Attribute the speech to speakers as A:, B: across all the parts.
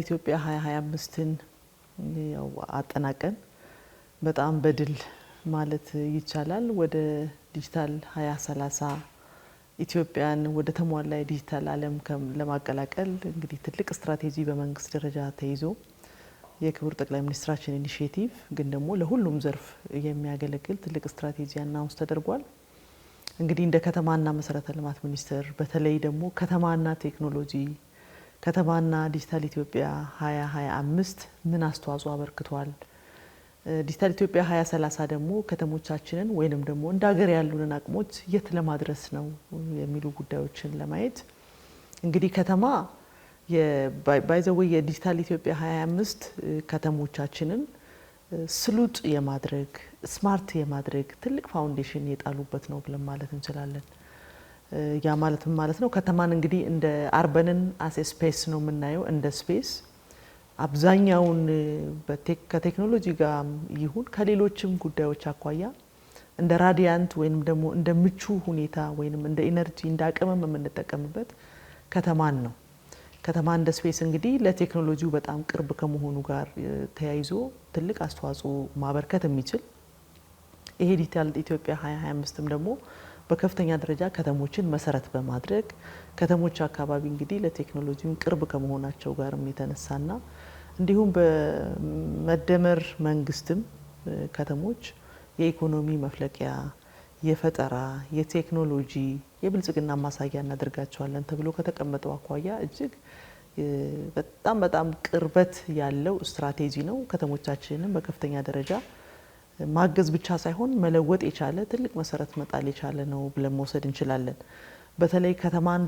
A: ኢትዮጵያ 2025ን ያው አጠናቀን በጣም በድል ማለት ይቻላል ወደ ዲጂታል 2030 ኢትዮጵያን ወደ ተሟላ ዲጂታል ዓለም ለማቀላቀል እንግዲህ ትልቅ ስትራቴጂ በመንግስት ደረጃ ተይዞ የክቡር ጠቅላይ ሚኒስትራችን ኢኒሺዬቲቭ ግን ደግሞ ለሁሉም ዘርፍ የሚያገለግል ትልቅ ስትራቴጂ አናውንስ ተደርጓል። እንግዲህ እንደ ከተማና መሰረተ ልማት ሚኒስቴር በተለይ ደግሞ ከተማና ቴክኖሎጂ ከተማና ዲጂታል ኢትዮጵያ 2025 ምን አስተዋጽኦ አበርክቷል? ዲጂታል ኢትዮጵያ 2030 ደግሞ ከተሞቻችንን ወይንም ደግሞ እንደ ሀገር ያሉንን አቅሞች የት ለማድረስ ነው የሚሉ ጉዳዮችን ለማየት እንግዲህ ከተማ ባይዘው የዲጂታል ኢትዮጵያ 25 ከተሞቻችንን ስሉጥ የማድረግ ስማርት የማድረግ ትልቅ ፋውንዴሽን የጣሉበት ነው ብለን ማለት እንችላለን። ያ ማለት ነው ከተማን እንግዲህ እንደ አርበንን አስ ስፔስ ነው የምናየው እንደ ስፔስ አብዛኛውን ከቴክኖሎጂ ጋር ይሁን ከሌሎችም ጉዳዮች አኳያ እንደ ራዲያንት ወይንም ደግሞ እንደ ምቹ ሁኔታ ወይንም እንደ ኢነርጂ እንደ አቅምም የምንጠቀምበት ከተማን ነው። ከተማ እንደ ስፔስ እንግዲህ ለቴክኖሎጂው በጣም ቅርብ ከመሆኑ ጋር ተያይዞ ትልቅ አስተዋጽኦ ማበርከት የሚችል ይሄ ዲጂታል ኢትዮጵያ 2025ም ደግሞ በከፍተኛ ደረጃ ከተሞችን መሰረት በማድረግ ከተሞች አካባቢ እንግዲህ ለቴክኖሎጂው ቅርብ ከመሆናቸው ጋርም የተነሳና እንዲሁም በመደመር መንግስትም ከተሞች የኢኮኖሚ መፍለቂያ የፈጠራ የቴክኖሎጂ የብልጽግና ማሳያ እናደርጋቸዋለን ተብሎ ከተቀመጠው አኳያ እጅግ በጣም ቅርበት ያለው ስትራቴጂ ነው። ከተሞቻችንን በከፍተኛ ደረጃ ማገዝ ብቻ ሳይሆን መለወጥ የቻለ ትልቅ መሰረት መጣል የቻለ ነው ብለን መውሰድ እንችላለን። በተለይ ከተማን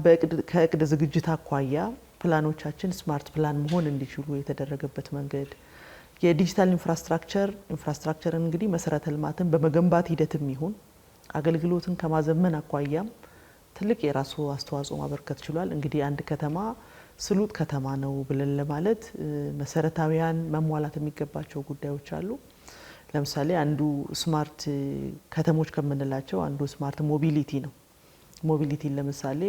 A: ከእቅድ ዝግጅት አኳያ ፕላኖቻችን ስማርት ፕላን መሆን እንዲችሉ የተደረገበት መንገድ የዲጂታል ኢንፍራስትራክቸርን እንግዲህ መሰረተ ልማትን በመገንባት ሂደትም ይሁን አገልግሎትን ከማዘመን አኳያም ትልቅ የራሱ አስተዋጽኦ ማበርከት ችሏል። እንግዲህ አንድ ከተማ ስሉጥ ከተማ ነው ብለን ለማለት መሰረታዊያን መሟላት የሚገባቸው ጉዳዮች አሉ። ለምሳሌ አንዱ ስማርት ከተሞች ከምንላቸው አንዱ ስማርት ሞቢሊቲ ነው። ሞቢሊቲ ለምሳሌ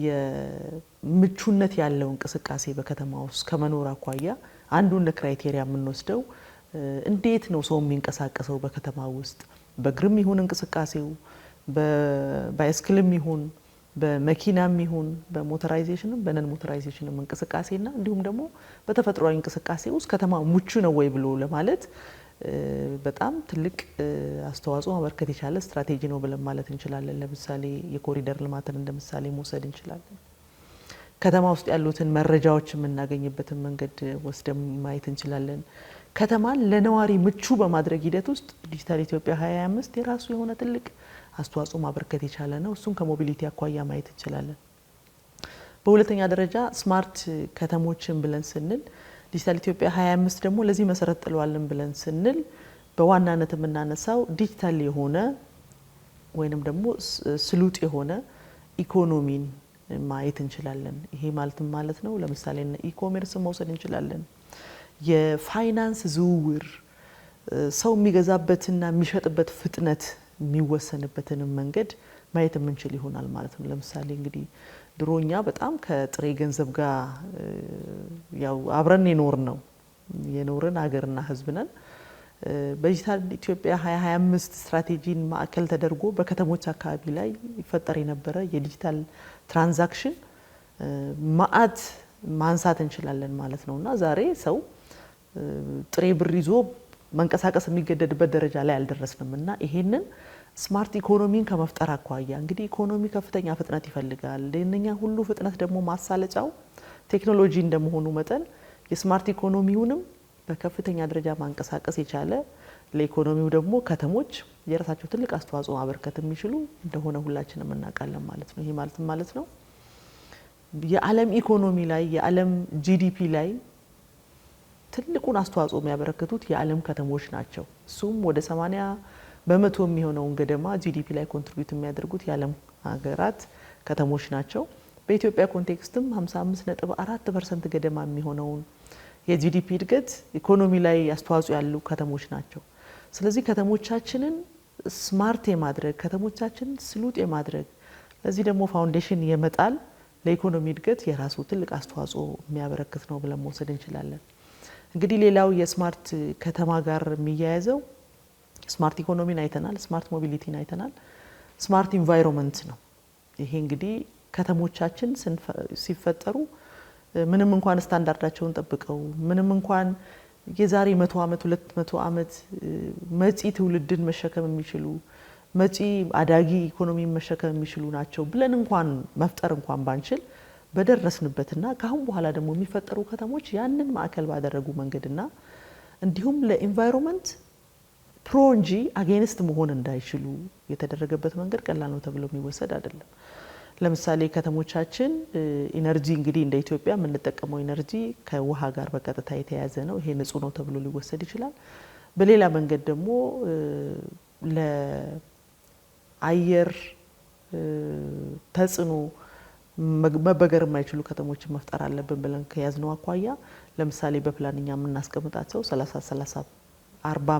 A: የምቹነት ያለው እንቅስቃሴ በከተማ ውስጥ ከመኖር አኳያ አንዱን ክራይቴሪያ የምንወስደው እንዴት ነው ሰው የሚንቀሳቀሰው በከተማ ውስጥ በእግርም ይሁን እንቅስቃሴው በባይስክልም ይሁን በመኪናም ይሁን በሞተራይዜሽንም በነን ሞተራይዜሽንም እንቅስቃሴና እንዲሁም ደግሞ በተፈጥሯዊ እንቅስቃሴ ውስጥ ከተማ ምቹ ነው ወይ ብሎ ለማለት በጣም ትልቅ አስተዋጽኦ ማበርከት የቻለ ስትራቴጂ ነው ብለን ማለት እንችላለን። ለምሳሌ የኮሪደር ልማትን እንደምሳሌ መውሰድ እንችላለን። ከተማ ውስጥ ያሉትን መረጃዎች የምናገኝበትን መንገድ ወስደን ማየት እንችላለን። ከተማን ለነዋሪ ምቹ በማድረግ ሂደት ውስጥ ዲጂታል ኢትዮጵያ 2025 የራሱ የሆነ ትልቅ አስተዋጽኦ ማበርከት የቻለ ነው። እሱን ከሞቢሊቲ አኳያ ማየት እንችላለን። በሁለተኛ ደረጃ ስማርት ከተሞችን ብለን ስንል ዲጂታል ኢትዮጵያ 25 ደግሞ ለዚህ መሰረት ጥሏልን ብለን ስንል በዋናነት የምናነሳው ዲጂታል የሆነ ወይንም ደግሞ ስሉጥ የሆነ ኢኮኖሚን ማየት እንችላለን። ይሄ ማለት ነው ለምሳሌ ኢኮሜርስ መውሰድ እንችላለን። የፋይናንስ ዝውውር ሰው የሚገዛበትና የሚሸጥበት ፍጥነት የሚወሰንበትን መንገድ ማየት የምንችል ይሆናል ማለት ነው። ለምሳሌ እንግዲህ ድሮኛ በጣም ከጥሬ ገንዘብ ጋር ያው አብረን የኖርን ሀገርና ህዝብ ነን። በዲጂታል ኢትዮጵያ 2025 ስትራቴጂን ማዕከል ተደርጎ በከተሞች አካባቢ ላይ ይፈጠር የነበረ የዲጂታል ትራንዛክሽን ማአት ማንሳት እንችላለን ማለት ነውና ዛሬ ሰው ጥሬ ብር ይዞ መንቀሳቀስ የሚገደድበት ደረጃ ላይ አልደረስንምና ይሄንን ስማርት ኢኮኖሚን ከመፍጠር አኳያ እንግዲህ ኢኮኖሚ ከፍተኛ ፍጥነት ይፈልጋል። ለእነኛ ሁሉ ፍጥነት ደግሞ ማሳለጫው ቴክኖሎጂ እንደመሆኑ መጠን የስማርት ኢኮኖሚውንም በከፍተኛ ደረጃ ማንቀሳቀስ የቻለ ለኢኮኖሚው ደግሞ ከተሞች የራሳቸው ትልቅ አስተዋጽኦ ማበርከት የሚችሉ እንደሆነ ሁላችንም እናውቃለን ማለት ነው። ይሄ ማለት ነው የዓለም ኢኮኖሚ ላይ የዓለም ጂዲፒ ላይ ትልቁን አስተዋጽኦ የሚያበረክቱት የዓለም ከተሞች ናቸው። እሱም ወደ 80% የሚሆነውን ገደማ ጂዲፒ ላይ ኮንትሪቢዩት የሚያደርጉት የዓለም ሀገራት ከተሞች ናቸው። በኢትዮጵያ ኮንቴክስትም 55.4% ገደማ የሚሆነውን የጂዲፒ እድገት ኢኮኖሚ ላይ አስተዋጽኦ ያሉ ከተሞች ናቸው። ስለዚህ ከተሞቻችንን ስማርት የማድረግ ከተሞቻችንን ስሉጥ የማድረግ ለዚህ ደግሞ ፋውንዴሽን የመጣል ለኢኮኖሚ እድገት የራሱ ትልቅ አስተዋጽኦ የሚያበረክት ነው ብለን መውሰድ እንችላለን። እንግዲህ ሌላው የስማርት ከተማ ጋር የሚያያዘው ስማርት ኢኮኖሚን አይተናል፣ ስማርት ሞቢሊቲን አይተናል፣ ስማርት ኢንቫይሮንመንት ነው። ይሄ እንግዲህ ከተሞቻችን ሲፈጠሩ ምንም እንኳን ስታንዳርዳቸውን ጠብቀው ምንም እንኳን የዛሬ 100 ዓመት 200 ዓመት መጪ ትውልድን መሸከም የሚችሉ መጪ አዳጊ ኢኮኖሚን መሸከም የሚችሉ ናቸው ብለን እንኳን መፍጠር እንኳን ባንችል በደረስንበትና ካሁን በኋላ ደግሞ የሚፈጠሩ ከተሞች ያንን ማዕከል ባደረጉ መንገድና እንዲሁም ለኢንቫይሮንመንት ፕሮ እንጂ አጌንስት መሆን እንዳይችሉ የተደረገበት መንገድ ቀላል ነው ተብሎ የሚወሰድ አይደለም። ለምሳሌ ከተሞቻችን ኢነርጂ እንግዲህ እንደ ኢትዮጵያ የምንጠቀመው ኢነርጂ ከውሃ ጋር በቀጥታ የተያያዘ ነው። ይሄ ንጹህ ነው ተብሎ ሊወሰድ ይችላል። በሌላ መንገድ ደግሞ ለአየር ተጽዕኖ መበገር የማይችሉ ከተሞችን መፍጠር አለብን ብለን ከያዝነው አኳያ ለምሳሌ በፕላንኛ የምናስቀምጣቸው 30-30-40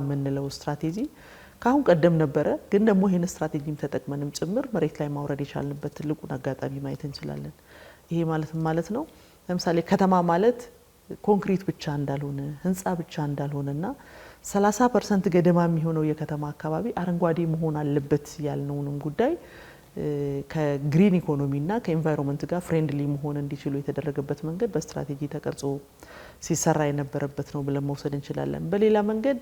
A: የምንለው ስትራቴጂ ካሁን ቀደም ነበረ። ግን ደግሞ ይሄን ስትራቴጂም ተጠቅመንም ጭምር መሬት ላይ ማውረድ የቻልንበት ትልቁን አጋጣሚ ማየት እንችላለን። ይሄ ማለት ነው ለምሳሌ ከተማ ማለት ኮንክሪት ብቻ እንዳልሆነ ህንፃ ብቻ እንዳልሆነና 30% ገደማ የሚሆነው የከተማ አካባቢ አረንጓዴ መሆን አለበት ያልነውንም ጉዳይ ከግሪን ኢኮኖሚና ከኢንቫይሮንመንት ጋር ፍሬንድሊ መሆን እንዲችሉ የተደረገበት መንገድ በስትራቴጂ ተቀርጾ ሲሰራ የነበረበት ነው ብለን መውሰድ እንችላለን። በሌላ መንገድ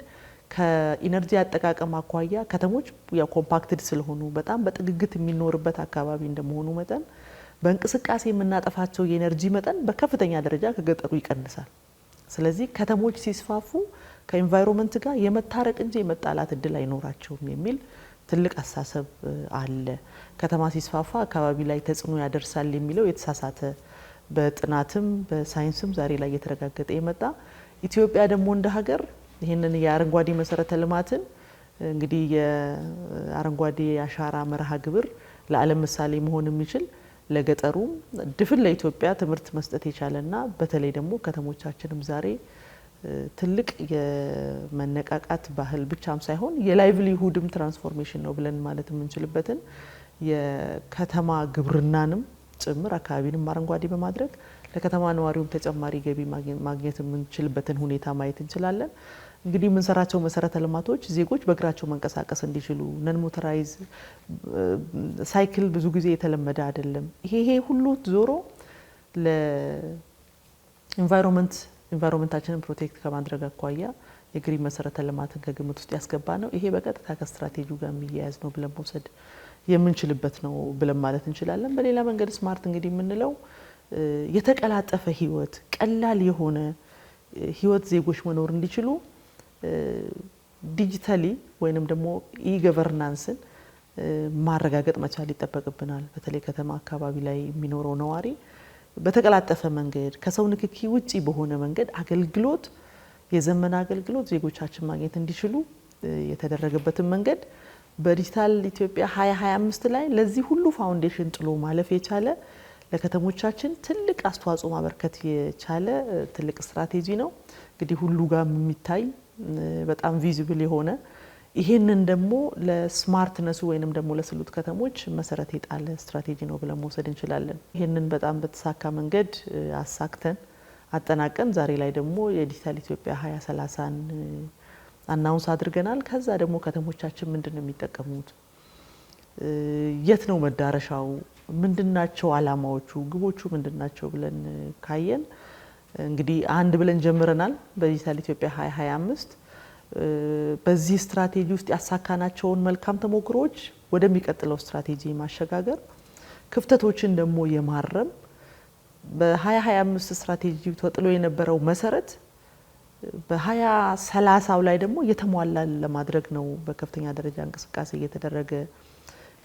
A: ከኢነርጂ አጠቃቀም አኳያ ከተሞች ያው ኮምፓክትድ ስለሆኑ በጣም በጥግግት የሚኖርበት አካባቢ እንደመሆኑ መጠን በእንቅስቃሴ የምናጠፋቸው የኢነርጂ መጠን በከፍተኛ ደረጃ ከገጠሩ ይቀንሳል። ስለዚህ ከተሞች ሲስፋፉ ከኢንቫይሮንመንት ጋር የመታረቅ እንጂ የመጣላት እድል አይኖራቸውም የሚል ትልቅ አሳሰብ አለ። ከተማ ሲስፋፋ አካባቢ ላይ ተጽዕኖ ያደርሳል የሚለው የተሳሳተ በጥናትም በሳይንስም ዛሬ ላይ እየተረጋገጠ የመጣ ኢትዮጵያ ደግሞ እንደ ሀገር ይህንን የአረንጓዴ መሰረተ ልማትን እንግዲህ የአረንጓዴ አሻራ መርሃ ግብር ለዓለም ምሳሌ መሆን የሚችል ለገጠሩም ድፍን ለኢትዮጵያ ትምህርት መስጠት የቻለና በተለይ ደግሞ ከተሞቻችንም ዛሬ ትልቅ የመነቃቃት ባህል ብቻም ሳይሆን የላይቭሊሁድም ትራንስፎርሜሽን ነው ብለን ማለት የምንችልበትን የከተማ ግብርናንም ጭምር አካባቢንም አረንጓዴ በማድረግ ለከተማ ነዋሪውም ተጨማሪ ገቢ ማግኘት የምንችልበትን ሁኔታ ማየት እንችላለን። እንግዲህ የምንሰራቸው መሰረተ ልማቶች ዜጎች በእግራቸው መንቀሳቀስ እንዲችሉ ነን ሞተራይዝ ሳይክል ብዙ ጊዜ የተለመደ አይደለም። ይሄ ሁሉ ዞሮ ለኢንቫይሮንመንታችንን ፕሮቴክት ከማድረግ አኳያ የግሪን መሰረተ ልማትን ከግምት ውስጥ ያስገባ ነው። ይሄ በቀጥታ ከስትራቴጂው ጋር የሚያያዝ ነው ብለን መውሰድ የምንችልበት ነው ብለን ማለት እንችላለን። በሌላ መንገድ ስማርት እንግዲህ የምንለው የተቀላጠፈ ህይወት ቀላል የሆነ ህይወት ዜጎች መኖር እንዲችሉ ዲጂታሊ ወይንም ደግሞ ኢገቨርናንስን ማረጋገጥ መቻል ይጠበቅብናል። በተለይ ከተማ አካባቢ ላይ የሚኖረው ነዋሪ በተቀላጠፈ መንገድ ከሰው ንክኪ ውጪ በሆነ መንገድ አገልግሎት የዘመነ አገልግሎት ዜጎቻችን ማግኘት እንዲችሉ የተደረገበትን መንገድ በዲጂታል ኢትዮጵያ 2025 ላይ ለዚህ ሁሉ ፋውንዴሽን ጥሎ ማለፍ የቻለ ለከተሞቻችን ትልቅ አስተዋጽኦ ማበርከት የቻለ ትልቅ ስትራቴጂ ነው። እንግዲህ ሁሉ ጋር የሚታይ በጣም ቪዚብል የሆነ ይሄንን ደግሞ ለስማርትነሱ ወይንም ደግሞ ለስሉት ከተሞች መሰረት የጣለ ስትራቴጂ ነው ብለን መውሰድ እንችላለን። ይሄንን በጣም በተሳካ መንገድ አሳክተን አጠናቀን ዛሬ ላይ ደግሞ የዲጂታል ኢትዮጵያ 2030ን አናውንስ አድርገናል። ከዛ ደግሞ ከተሞቻችን ምንድነው የሚጠቀሙት፣ የት ነው መዳረሻው፣ ምንድናቸው አላማዎቹ፣ ግቦቹ ምንድናቸው ብለን ካየን እንግዲህ አንድ ብለን ጀምረናል በዲጂታል ኢትዮጵያ 2025 በዚህ ስትራቴጂ ውስጥ ያሳካናቸውን መልካም ተሞክሮች ወደሚቀጥለው ስትራቴጂ ማሸጋገር፣ ክፍተቶችን ደግሞ የማረም በ2025 ስትራቴጂ ተጥሎ የነበረው መሰረት በ2030 ላይ ደግሞ የተሟላ ለማድረግ ነው በከፍተኛ ደረጃ እንቅስቃሴ እየተደረገ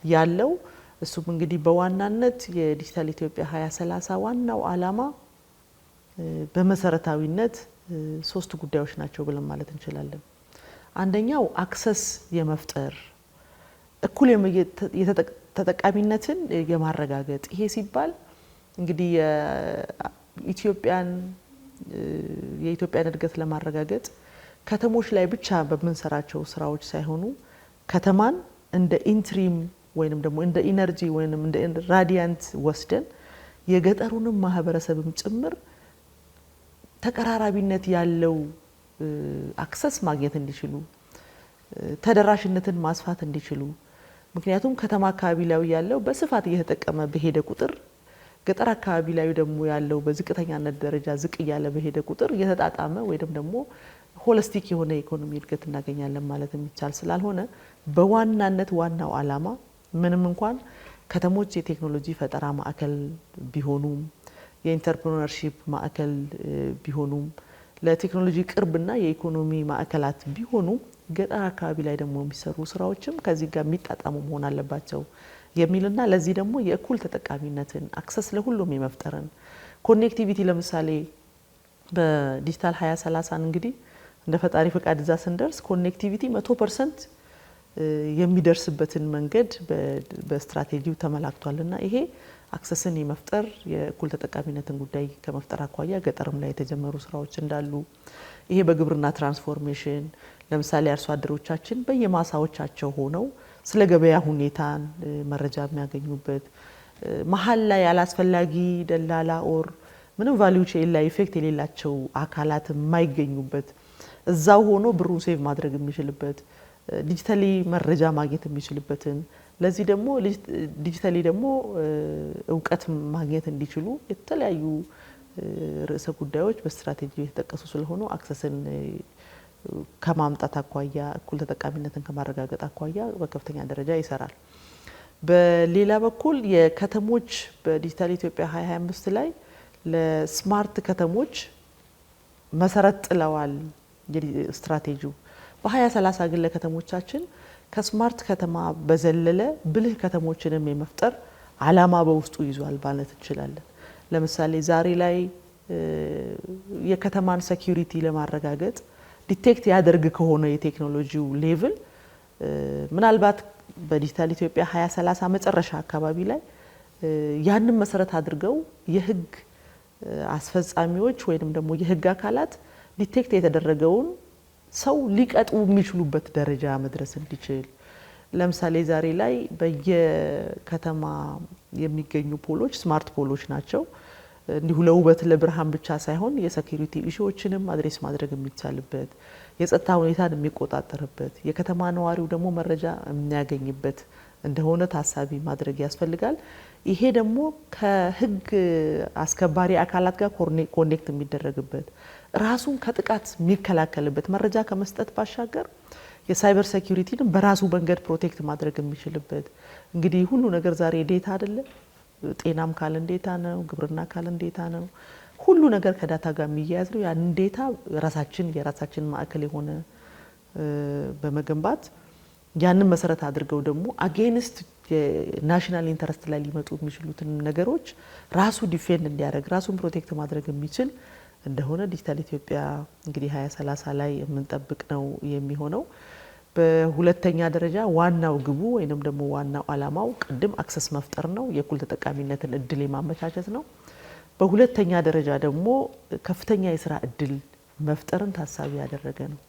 A: ያለው። እሱም እንግዲህ በዋናነት የዲጂታል ኢትዮጵያ 2030 ዋናው አላማ በመሰረታዊነት ሶስት ጉዳዮች ናቸው ብለን ማለት እንችላለን። አንደኛው አክሰስ የመፍጠር እኩል ተጠቃሚነትን የማረጋገጥ ይሄ ሲባል እንግዲህ የኢትዮጵያን እድገት ለማረጋገጥ ከተሞች ላይ ብቻ በመንሰራቸው ስራዎች ሳይሆኑ ከተማን እንደ ኢንትሪም ወይንም ደግሞ እንደ ኢነርጂ ወይንም እንደ ራዲያንት ወስደን የገጠሩንም ማህበረሰብም ጭምር ተቀራራቢነት ያለው አክሰስ ማግኘት እንዲችሉ ተደራሽነትን ማስፋት እንዲችሉ ምክንያቱም ከተማ አካባቢ ላይ ያለው በስፋት እየተጠቀመ በሄደ ቁጥር ገጠር አካባቢ ላይ ደግሞ ያለው በዝቅተኛነት ደረጃ ዝቅ ያለ በሄደ ቁጥር እየተጣጣመ ወይም ደግሞ ሆሊስቲክ የሆነ ኢኮኖሚ እድገት እናገኛለን ማለት የሚቻል ስላልሆነ በዋናነት ዋናው ዓላማ ምንም እንኳን ከተሞች የቴክኖሎጂ ፈጠራ ማዕከል ቢሆኑም የኢንተርፕረነርሺፕ ማዕከል ቢሆኑም ለቴክኖሎጂ ቅርብና የኢኮኖሚ ማዕከላት ቢሆኑም ገጠር አካባቢ ላይ ደግሞ የሚሰሩ ስራዎችም ከዚህ ጋር የሚጣጣሙ መሆን አለባቸው የሚልና ለዚህ ደግሞ የእኩል ተጠቃሚነትን አክሰስ ለሁሉም የመፍጠርን ኮኔክቲቪቲ ለምሳሌ በዲጂታል 2030 እንግዲህ እንደ ፈጣሪ ፈቃድ እዛ ስንደርስ ኮኔክቲቪቲ 100% የሚደርስበትን መንገድ በስትራቴጂው ተመላክቷልና ይሄ አክሰስን የመፍጠር የእኩል ተጠቃሚነትን ጉዳይ ከመፍጠር አኳያ ገጠርም ላይ የተጀመሩ ስራዎች እንዳሉ ይሄ በግብርና ትራንስፎርሜሽን ለምሳሌ አርሶ አደሮቻችን በየማሳዎቻቸው ሆነው ስለ ገበያ ሁኔታን መረጃ የሚያገኙበት መሀል ላይ ያላስፈላጊ ደላላ ኦር ምንም ቫልዩ ቼን ላይ ኢፌክት የሌላቸው አካላት የማይገኙበት እዛው ሆኖ ብሩን ሴቭ ማድረግ የሚችልበት ዲጂታሊ መረጃ ማግኘት የሚችልበትን ለዚህ ደግሞ ዲጂታሊ ደግሞ እውቀት ማግኘት እንዲችሉ የተለያዩ ርዕሰ ጉዳዮች በስትራቴጂው የተጠቀሱ ስለሆኑ አክሰስን ከማምጣት አኳያ እኩል ተጠቃሚነትን ከማረጋገጥ አኳያ በከፍተኛ ደረጃ ይሰራል። በሌላ በኩል የከተሞች በዲጂታል ኢትዮጵያ 2025 ላይ ለስማርት ከተሞች መሰረት ጥለዋል ስትራቴጂው። በ2030 ግን ለከተሞቻችን ከስማርት ከተማ በዘለለ ብልህ ከተሞችንም የመፍጠር ዓላማ በውስጡ ይዟል ማለት እንችላለን። ለምሳሌ ዛሬ ላይ የከተማን ሴኩሪቲ ለማረጋገጥ ዲቴክት ያደርግ ከሆነ የቴክኖሎጂው ሌቭል ምናልባት በዲጂታል ኢትዮጵያ 2030 መጨረሻ አካባቢ ላይ ያንን መሰረት አድርገው የህግ አስፈጻሚዎች ወይንም ደግሞ የህግ አካላት ዲቴክት የተደረገውን ሰው ሊቀጡ የሚችሉበት ደረጃ መድረስ እንዲችል ለምሳሌ ዛሬ ላይ በየከተማ የሚገኙ ፖሎች ስማርት ፖሎች ናቸው። እንዲሁ ለውበት ለብርሃን ብቻ ሳይሆን የሴኩሪቲ ኢሹዎችንም አድሬስ ማድረግ የሚቻልበት የጸጥታ ሁኔታን የሚቆጣጠርበት የከተማ ነዋሪው ደግሞ መረጃ የሚያገኝበት እንደሆነ ታሳቢ ማድረግ ያስፈልጋል። ይሄ ደግሞ ከህግ አስከባሪ አካላት ጋር ኮኔክት የሚደረግበት ራሱን ከጥቃት የሚከላከልበት መረጃ ከመስጠት ባሻገር የሳይበር ሴኩሪቲን በራሱ መንገድ ፕሮቴክት ማድረግ የሚችልበት እንግዲህ ሁሉ ነገር ዛሬ ዴታ አይደለም። ጤናም ካለን ዴታ ነው፣ ግብርና ካለን ዴታ ነው። ሁሉ ነገር ከዳታ ጋር የሚያያዝ ነው። ያን ዴታ የራሳችን ማዕከል የሆነ በመገንባት ያንን መሰረት አድርገው ደግሞ አጌንስት የናሽናል ኢንተረስት ላይ ሊመጡ የሚችሉትን ነገሮች ራሱ ዲፌንድ እንዲያደርግ ራሱን ፕሮቴክት ማድረግ የሚችል እንደሆነ ዲጂታል ኢትዮጵያ እንግዲህ 2030 ላይ የምንጠብቅ ነው የሚሆነው። በሁለተኛ ደረጃ ዋናው ግቡ ወይንም ደግሞ ዋናው ዓላማው ቅድም አክሰስ መፍጠር ነው፣ የእኩል ተጠቃሚነትን እድል የማመቻቸት ነው። በሁለተኛ ደረጃ ደግሞ ከፍተኛ የስራ እድል መፍጠርን ታሳቢ ያደረገ ነው።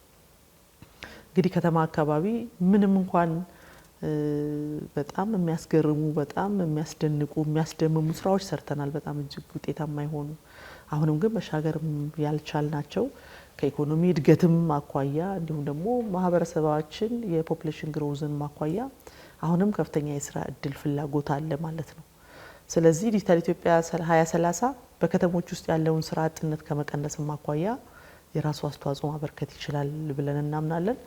A: እንግዲህ ከተማ አካባቢ ምንም እንኳን በጣም የሚያስገርሙ በጣም የሚያስደንቁ የሚያስደምሙ ስራዎች ሰርተናል፣ በጣም እጅግ ውጤታማ የሆኑ አሁንም ግን መሻገር ያልቻልናቸው ከኢኮኖሚ እድገትም አኳያ እንዲሁም ደግሞ ማህበረሰባችን የፖፑሌሽን ግሮዝን ማኳያ አሁንም ከፍተኛ የስራ እድል ፍላጎት አለ ማለት ነው። ስለዚህ ዲጂታል ኢትዮጵያ 2030 በከተሞች ውስጥ ያለውን ስራ አጥነት ከመቀነስም አኳያ የራሱ አስተዋጽኦ ማበርከት ይችላል ብለን እናምናለን።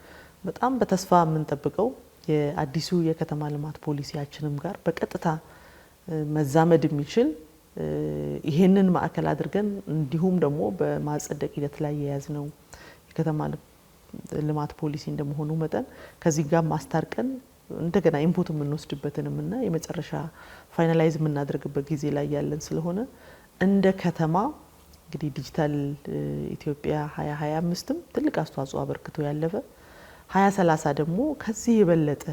A: በጣም በተስፋ የምንጠብቀው የአዲሱ የከተማ ልማት ፖሊሲያችንም ጋር በቀጥታ መዛመድ የሚችል ይሄንን ማዕከል አድርገን እንዲሁም ደግሞ በማጸደቅ ሂደት ላይ የያዝነው የከተማ ልማት ፖሊሲ እንደመሆኑ መጠን ከዚህ ጋር ማስታርቀን እንደገና ኢንፑት የምንወስድበትንም እና የመጨረሻ ፋይናላይዝ የምናደርግበት ጊዜ ላይ ያለን ስለሆነ እንደ ከተማ እንግዲህ ዲጂታል ኢትዮጵያ 2025ም ትልቅ አስተዋጽኦ አበርክቶ ያለፈ 2030 ደግሞ ከዚህ የበለጠ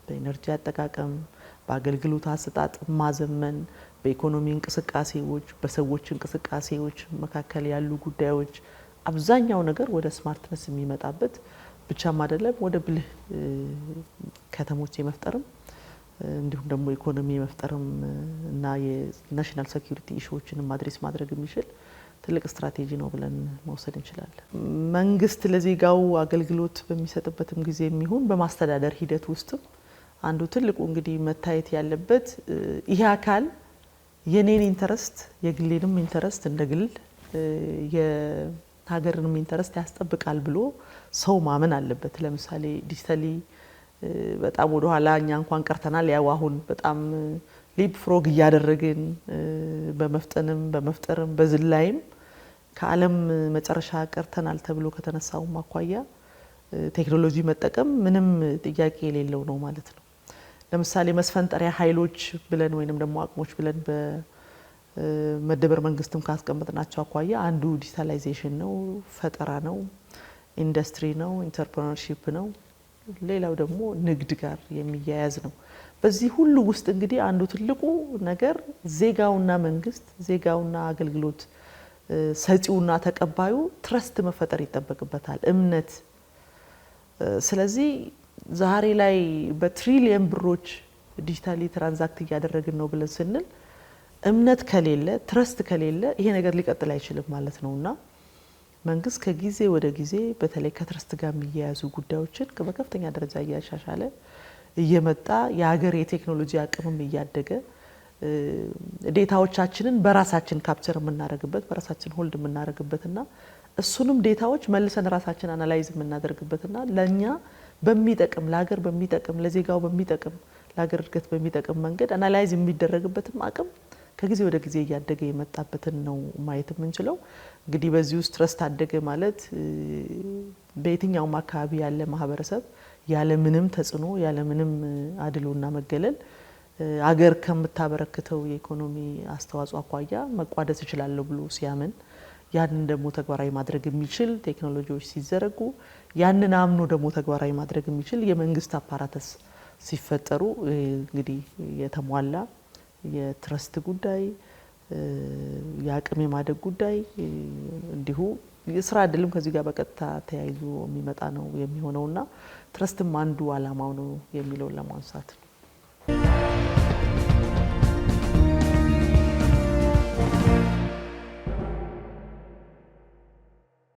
A: በኢነርጂ አጠቃቀም በአገልግሎት አሰጣጥ ማዘመን በኢኮኖሚ እንቅስቃሴዎች በሰዎች እንቅስቃሴዎች መካከል ያሉ ጉዳዮች አብዛኛው ነገር ወደ ስማርትነስ የሚመጣበት ብቻም አይደለም ወደ ብልህ ከተሞች የመፍጠርም እንዲሁም ደግሞ ኢኮኖሚ የመፍጠርም እና የናሽናል ሴኩሪቲ ኢሹዎችንም ማድረስ ማድረግ የሚችል ትልቅ ስትራቴጂ ነው ብለን መውሰድ እንችላለን። መንግስት ለዜጋው አገልግሎት በሚሰጥበትም ጊዜ የሚሆን በማስተዳደር ሂደት ውስጥ አንዱ ትልቁ እንግዲህ መታየት ያለበት ይሄ አካል የኔን ኢንተረስት የግሌንም ኢንተረስት እንደግል የሀገርንም ኢንተረስት ያስጠብቃል ብሎ ሰው ማመን አለበት። ለምሳሌ ዲጂታሊ በጣም ወደ ኋላ እኛ እንኳን ቀርተናል። ያው አሁን በጣም ሊፕ ፍሮግ እያደረግን በመፍጠንም በመፍጠርም በዝላይም ከዓለም መጨረሻ ቀርተናል ተብሎ ከተነሳው ማኳያ ቴክኖሎጂ መጠቀም ምንም ጥያቄ የሌለው ነው ማለት ነው። ለምሳሌ መስፈንጠሪያ ኃይሎች ብለን ወይንም ደግሞ አቅሞች ብለን በመደበር መንግስትም ካስቀመጥናቸው አኳያ አንዱ ዲጂታላይዜሽን ነው፣ ፈጠራ ነው፣ ኢንዱስትሪ ነው፣ ኢንተርፕረነርሺፕ ነው። ሌላው ደግሞ ንግድ ጋር የሚያያዝ ነው። በዚህ ሁሉ ውስጥ እንግዲህ አንዱ ትልቁ ነገር ዜጋውና መንግስት ዜጋውና አገልግሎት ሰጪውና ተቀባዩ ትረስት መፈጠር ይጠበቅበታል፣ እምነት። ስለዚህ ዛሬ ላይ በትሪሊየን ብሮች ዲጂታሊ ትራንዛክት እያደረግን ነው ብለን ስንል እምነት ከሌለ ትረስት ከሌለ ይሄ ነገር ሊቀጥል አይችልም ማለት ነውና መንግስት ከጊዜ ወደ ጊዜ በተለይ ከትረስት ጋር የሚያያዙ ጉዳዮችን በከፍተኛ ደረጃ እያሻሻለ እየመጣ የሀገር የቴክኖሎጂ አቅምም እያደገ ዴታዎቻችንን በራሳችን ካፕቸር የምናደርግበት በራሳችን ሆልድ የምናደርግበትና እሱንም ዴታዎች መልሰን ራሳችን አናላይዝ የምናደርግበትና ለኛ በሚጠቅም ለሀገር በሚጠቅም ለዜጋው በሚጠቅም ለሀገር እድገት በሚጠቅም መንገድ አናላይዝ የሚደረግበትም አቅም ከጊዜ ወደ ጊዜ እያደገ የመጣበትን ነው ማየት የምንችለው። እንግዲህ በዚህ ውስጥ ትረስት አደገ ማለት በየትኛውም አካባቢ ያለ ማህበረሰብ ያለ ምንም ተጽዕኖ ያለ ምንም አድሎና መገለል አገር ከምታበረክተው የኢኮኖሚ አስተዋጽኦ አኳያ መቋደስ ይችላል ብሎ ሲያምን ያንን ደግሞ ተግባራዊ ማድረግ የሚችል ቴክኖሎጂዎች ሲዘረጉ ያንን አምኖ ደግሞ ተግባራዊ ማድረግ የሚችል የመንግስት አፓራተስ ሲፈጠሩ እንግዲህ የተሟላ የትረስት ጉዳይ የአቅም የማደግ ጉዳይ እንዲሁ የስራ እድልም ከዚህ ጋር በቀጥታ ተያይዞ የሚመጣ ነው የሚሆነውና ትረስትም አንዱ አላማው ነው የሚለውን ለማንሳት